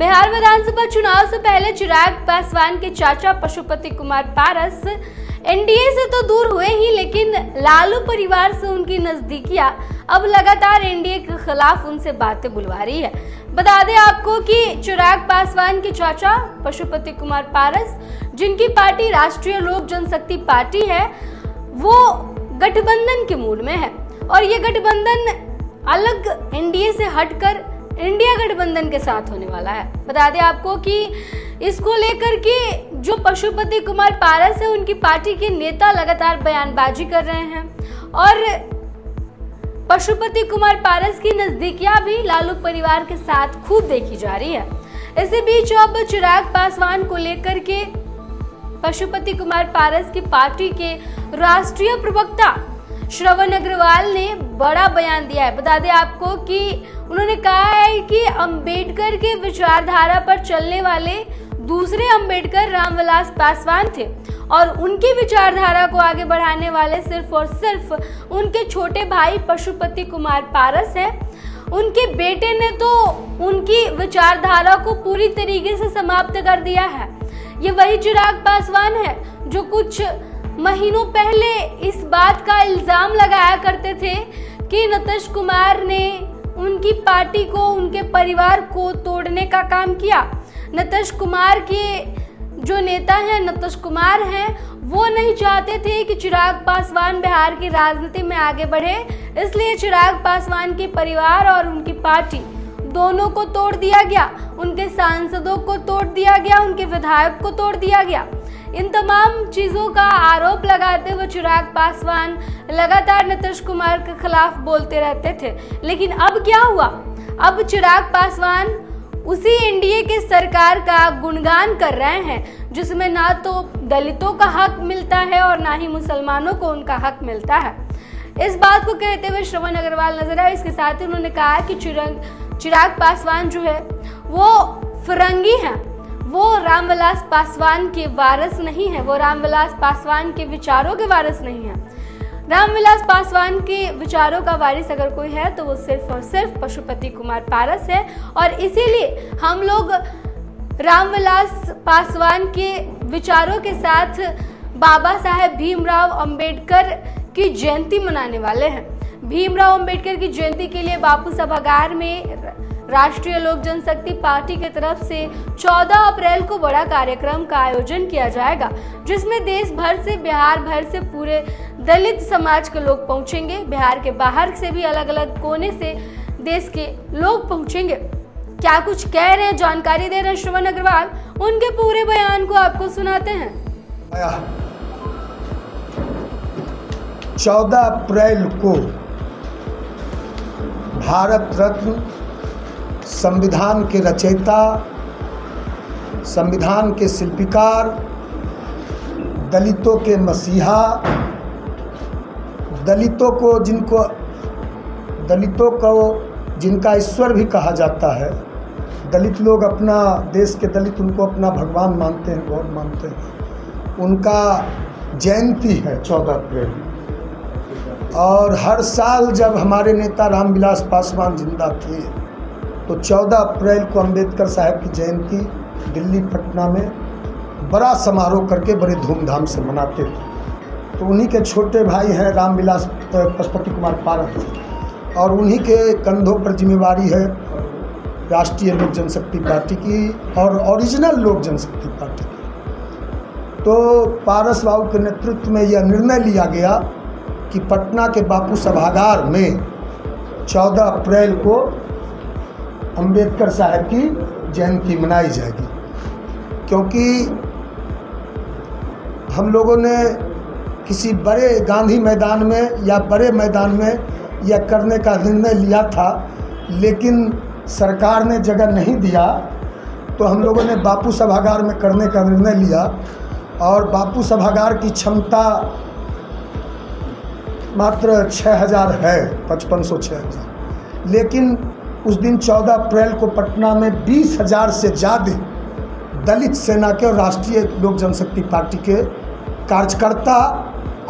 बिहार विधानसभा चुनाव से पहले चिराग पासवान के चाचा पशुपति कुमार पारस एनडीए से तो दूर हुए ही, लेकिन लालू परिवार से उनकी नजदीकियां अब लगातार एनडीए के खिलाफ उनसे बातें बुलवा रही है। बता दें आपको कि चिराग पासवान के चाचा पशुपति कुमार पारस, जिनकी पार्टी राष्ट्रीय लोक जनशक्ति पार्टी है, वो गठबंधन के मूड में है और ये गठबंधन अलग एनडीए से हटकर इंडिया गठबंधन के साथ होने वाला है। बता दें आपको कि इसको लेकर के जो पशुपति कुमार पारस है, उनकी पार्टी के नेता लगातार बयानबाजी कर रहे हैं और पशुपति कुमार पारस की नजदीकियां भी लालू परिवार के साथ खूब देखी जा रही है। इसी बीच अब चिराग पासवान को लेकर के पशुपति कुमार पारस की पार्टी के राष्ट्रीय प्रवक्ता श्रवण अग्रवाल ने बड़ा बयान दिया है। बता दें आपको कि उन्होंने कहा है कि अंबेडकर के विचारधारा पर चलने वाले दूसरे अंबेडकर रामविलास पासवान थे और उनकी विचारधारा को आगे बढ़ाने वाले सिर्फ और सिर्फ उनके छोटे भाई पशुपति कुमार पारस है। उनके बेटे ने तो उनकी विचारधारा को पूरी तरीके से समाप्त कर दिया है। ये वही चिराग पासवान है जो कुछ महीनों पहले इस बात का इल्जाम लगाया करते थे कि नीतीश कुमार ने उनकी पार्टी को, उनके परिवार को तोड़ने का काम किया। नीतीश कुमार के जो नेता हैं, नीतीश कुमार हैं, वो नहीं चाहते थे कि चिराग पासवान बिहार की राजनीति में आगे बढ़े, इसलिए चिराग पासवान के परिवार और उनकी पार्टी दोनों को तोड़ दिया गया, उनके सांसदों को तोड़ दिया गया, उनके विधायक को तोड़ दिया गया। इन तमाम चीज़ों का आरोप लगाते हुए चिराग पासवान लगातार नीतीश कुमार के खिलाफ बोलते रहते थे। लेकिन अब क्या हुआ? अब चिराग पासवान उसी एनडीए के सरकार का गुणगान कर रहे हैं जिसमें ना तो दलितों का हक मिलता है और ना ही मुसलमानों को उनका हक मिलता है। इस बात को कहते हुए श्रवण अग्रवाल नजर आए। इसके साथ ही उन्होंने कहा कि चिराग पासवान जो है वो फिरंगी हैं, वो रामविलास पासवान के वारिस नहीं है, वो रामविलास पासवान के विचारों के वारिस नहीं है। रामविलास पासवान के विचारों का वारिस अगर कोई है तो वो सिर्फ और सिर्फ पशुपति कुमार पारस है और इसीलिए हम लोग रामविलास पासवान के विचारों के साथ बाबा साहेब भीमराव अंबेडकर की जयंती मनाने वाले हैं। भीमराव अंबेडकर की जयंती के लिए बापू सभागार में राष्ट्रीय लोक जनशक्ति पार्टी की तरफ से 14 अप्रैल को बड़ा कार्यक्रम का आयोजन किया जाएगा, जिसमें देश भर से, बिहार भर से पूरे दलित समाज के लोग पहुंचेंगे। बिहार के बाहर से भी अलग अलग कोने से देश के लोग पहुंचेंगे। क्या कुछ कह रहे हैं, जानकारी दे रहे हैं श्रवण अग्रवाल, उनके पूरे बयान को आपको सुनाते हैं। 14 अप्रैल को भारत रत्न, संविधान के रचयिता, संविधान के शिल्पकार, दलितों के मसीहा, दलितों को जिनका ईश्वर भी कहा जाता है, दलित लोग अपना, देश के दलित उनको अपना भगवान मानते हैं, गॉड मानते हैं, उनका जयंती है 14 अप्रैल। और हर साल जब हमारे नेता रामविलास पासवान जिंदा थे तो 14 अप्रैल को अंबेडकर साहब की जयंती दिल्ली, पटना में बड़ा समारोह करके बड़े धूमधाम से मनाते थे। तो उन्हीं के छोटे भाई हैं रामविलास पशुपति कुमार पारस और उन्हीं के कंधों पर जिम्मेवारी है राष्ट्रीय लोक जनशक्ति पार्टी की और ओरिजिनल लोक जनशक्ति पार्टी की। तो पारस बाबू के नेतृत्व में यह निर्णय लिया गया कि पटना के बापू सभागार में 14 अप्रैल को अंबेडकर साहब की जयंती मनाई जाएगी, क्योंकि हम लोगों ने किसी बड़े गांधी मैदान में या बड़े मैदान में यह करने का निर्णय लिया था, लेकिन सरकार ने जगह नहीं दिया, तो हम लोगों ने बापू सभागार में करने का निर्णय लिया। और बापू सभागार की क्षमता मात्र 6000 है, 5500-6000, लेकिन उस दिन 14 अप्रैल को पटना में 20,000 से ज़्यादा दलित सेना के और राष्ट्रीय लोक जनशक्ति पार्टी के कार्यकर्ता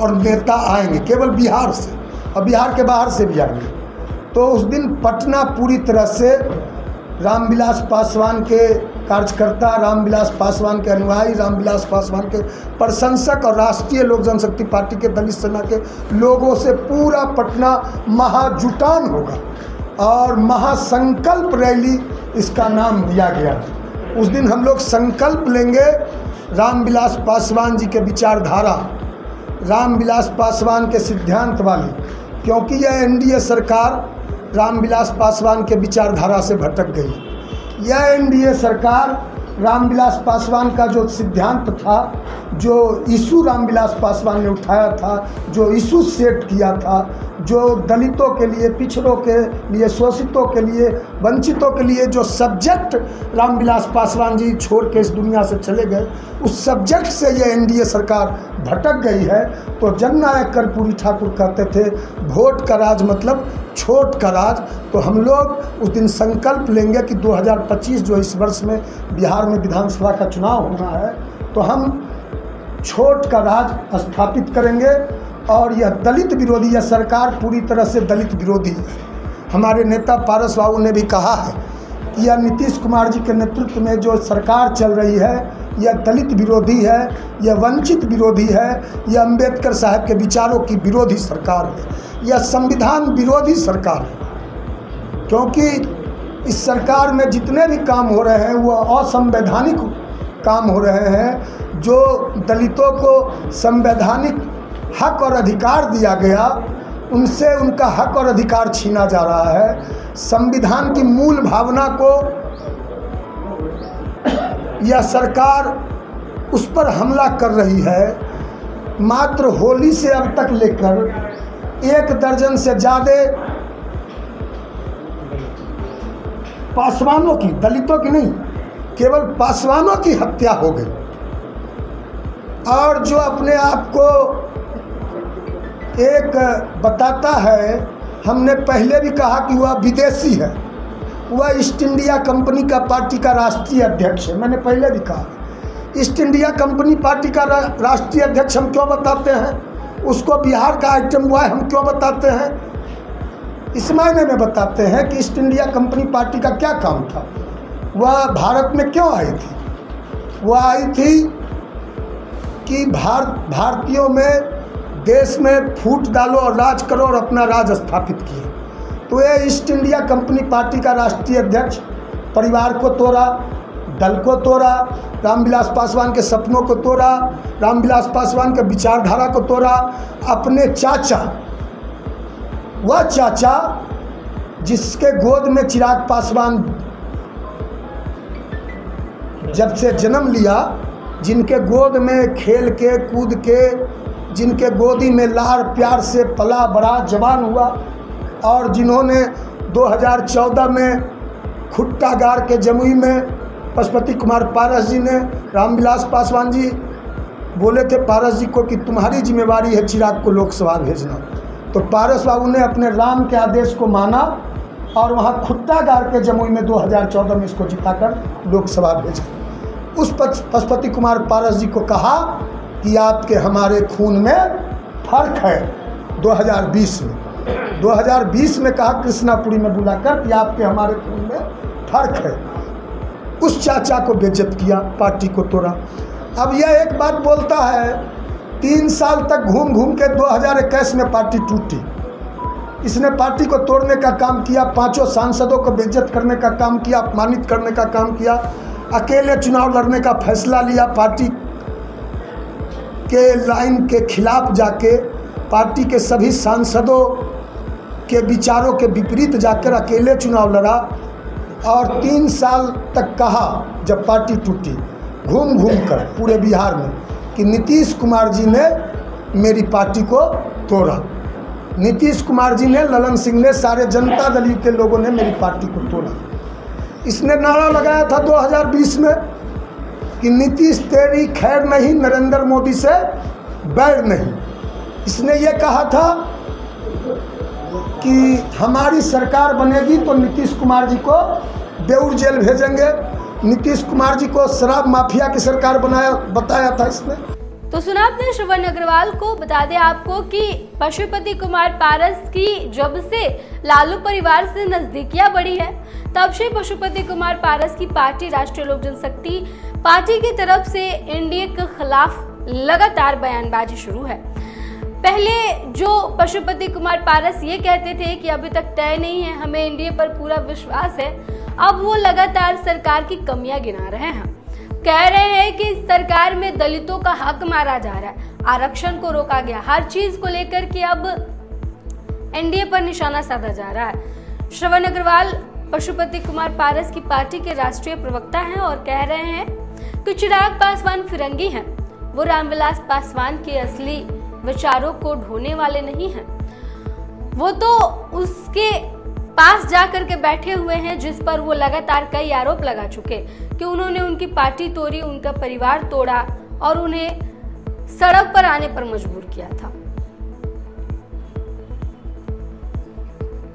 और नेता आएंगे, केवल बिहार से, और बिहार के बाहर से भी आएंगे। तो उस दिन पटना पूरी तरह से रामविलास पासवान के कार्यकर्ता, रामविलास पासवान के अनुयायी, रामविलास पासवान के प्रशंसक और राष्ट्रीय लोक जनशक्ति पार्टी के दलित सेना के लोगों से पूरा पटना महाजुटान होगा और महासंकल्प रैली इसका नाम दिया गया। उस दिन हम लोग संकल्प लेंगे रामविलास पासवान जी के विचारधारा, रामविलास पासवान के सिद्धांत वाली, क्योंकि यह एनडीए सरकार रामविलास पासवान के विचारधारा से भटक गई। यह एनडीए सरकार रामविलास पासवान का जो सिद्धांत था, जो इशू रामविलास पासवान ने उठाया था, जो इशू सेट किया था, जो दलितों के लिए, पिछड़ों के लिए, शोषितों के लिए, वंचितों के लिए जो सब्जेक्ट रामविलास पासवान जी छोड़ के इस दुनिया से चले गए, उस सब्जेक्ट से ये एनडीए सरकार भटक गई है। तो जननायक कर्पूरी ठाकुर कहते थे वोट का राज मतलब छोट का राज। तो हम लोग उस दिन संकल्प लेंगे कि 2025 जो इस वर्ष में बिहार में विधानसभा का चुनाव होना है, तो हम छोट का राज स्थापित करेंगे। और यह दलित विरोधी, यह सरकार पूरी तरह से दलित विरोधी है। हमारे नेता पारस बाबू ने भी कहा है कि यह नीतीश कुमार जी के नेतृत्व में जो सरकार चल रही है, यह दलित विरोधी है, यह वंचित विरोधी है, यह अंबेडकर साहब के विचारों की विरोधी सरकार है, यह संविधान विरोधी सरकार है। क्योंकि इस सरकार में जितने भी काम हो रहे हैं वो असंवैधानिक काम हो रहे हैं। जो दलितों को संवैधानिक हक और अधिकार दिया गया, उनसे उनका हक और अधिकार छीना जा रहा है। संविधान की मूल भावना को यह सरकार उस पर हमला कर रही है। मात्र होली से अब तक लेकर 1 दर्जन से ज़्यादा पासवानों की, दलितों की नहीं, केवल पासवानों की हत्या हो गई। और जो अपने आप को एक बताता है, हमने पहले भी कहा कि वह विदेशी है, वह ईस्ट इंडिया कंपनी का पार्टी का राष्ट्रीय अध्यक्ष है। मैंने पहले भी कहा ईस्ट इंडिया कंपनी पार्टी का राष्ट्रीय अध्यक्ष हम क्यों बताते हैं, उसको बिहार का आइटम बॉय हम क्यों बताते हैं? इस मायने में बताते हैं कि ईस्ट इंडिया कंपनी पार्टी का क्या काम था, वह भारत में क्यों आई थी। वह आई थी कि भारतीयों में, देश में फूट डालो और राज करो और अपना राज स्थापित किए। तो ये ईस्ट इंडिया कंपनी पार्टी का राष्ट्रीय अध्यक्ष परिवार को तोड़ा, दल को तोड़ा, रामविलास पासवान के सपनों को तोड़ा, रामविलास पासवान के विचारधारा को तोड़ा। अपने चाचा, वह चाचा जिसके गोद में चिराग पासवान जब से जन्म लिया, जिनके गोद में खेल के कूद के, जिनके गोदी में लाड़ प्यार से पला बड़ा जवान हुआ, और जिन्होंने 2014 में खुट्टा गाड़ के जमुई में पशुपति कुमार पारस जी ने, रामविलास पासवान जी बोले थे पारस जी को कि तुम्हारी जिम्मेवारी है चिराग को लोकसभा भेजना। तो पारस बाबू ने अपने राम के आदेश को माना और वहाँ खुट्टा गाड़ के जमुई में 2014 में इसको जिताकर लोकसभा भेजा। उस पशुपति कुमार पारस जी को कहा कि आपके हमारे खून में फर्क है। 2020 में कहा कृष्णापुरी में बुलाकर कि आपके हमारे खून में फर्क है। उस चाचा को बेइज्जत किया, पार्टी को तोड़ा। अब यह एक बात बोलता है, 3 साल तक घूम घूम के 2021 में पार्टी टूटी। इसने पार्टी को तोड़ने का काम किया, 5 सांसदों को बेइज्जत करने का काम किया, अपमानित करने का काम किया, अकेले चुनाव लड़ने का फैसला लिया, पार्टी के लाइन के खिलाफ जाके, पार्टी के सभी सांसदों के विचारों के विपरीत जाकर अकेले चुनाव लड़ा। और 3 साल तक कहा, जब पार्टी टूटी, घूम घूम कर पूरे बिहार में, कि नीतीश कुमार जी ने मेरी पार्टी को तोड़ा, नीतीश कुमार जी ने, ललन सिंह ने, सारे जनता दल के लोगों ने मेरी पार्टी को तोड़ा। इसने नारा लगाया था 2020 में कि नीतीश तेरी खैर नहीं, नरेंद्र मोदी से बैर नहीं। इसने ये कहा था कि हमारी सरकार बनेगी तो नीतीश कुमार जी को बेऊर जेल भेजेंगे। नीतीश कुमार जी को शराब माफिया की सरकार बताया था इसने। तो सुना आपने श्रवण अग्रवाल को। बता दें आपको कि पशुपति कुमार पारस की जब से लालू परिवार से नजदीकियां बढ़ी है, तब से पशुपति कुमार पारस की पार्टी राष्ट्रीय लोक जनशक्ति पार्टी की तरफ से एनडीए के खिलाफ लगातार बयानबाजी शुरू है। पहले जो पशुपति कुमार पारस ये कहते थे कि अभी तक तय नहीं है, हमें एनडीए पर पूरा विश्वास है, अब वो लगातार सरकार की कमियां गिना रहे हैं। कह रहे हैं कि सरकार में दलितों का हक मारा जा रहा है, आरक्षण को रोका गया, हर चीज को लेकर के अब एनडीए पर निशाना साधा जा रहा है। श्रवण अग्रवाल पशुपति कुमार पारस की पार्टी के राष्ट्रीय प्रवक्ता हैं और कह रहे हैं कि चिराग पासवान फिरंगी हैं, वो रामविलास पासवान के असली विचारों को ढोने वाले नहीं हैं। वो तो उसके पास जाकर के बैठे हुए हैं जिस पर वो लगातार कई आरोप लगा चुके कि उन्होंने उनकी पार्टी तोड़ी, उनका परिवार तोड़ा और उन्हें सड़क पर आने पर मजबूर किया था।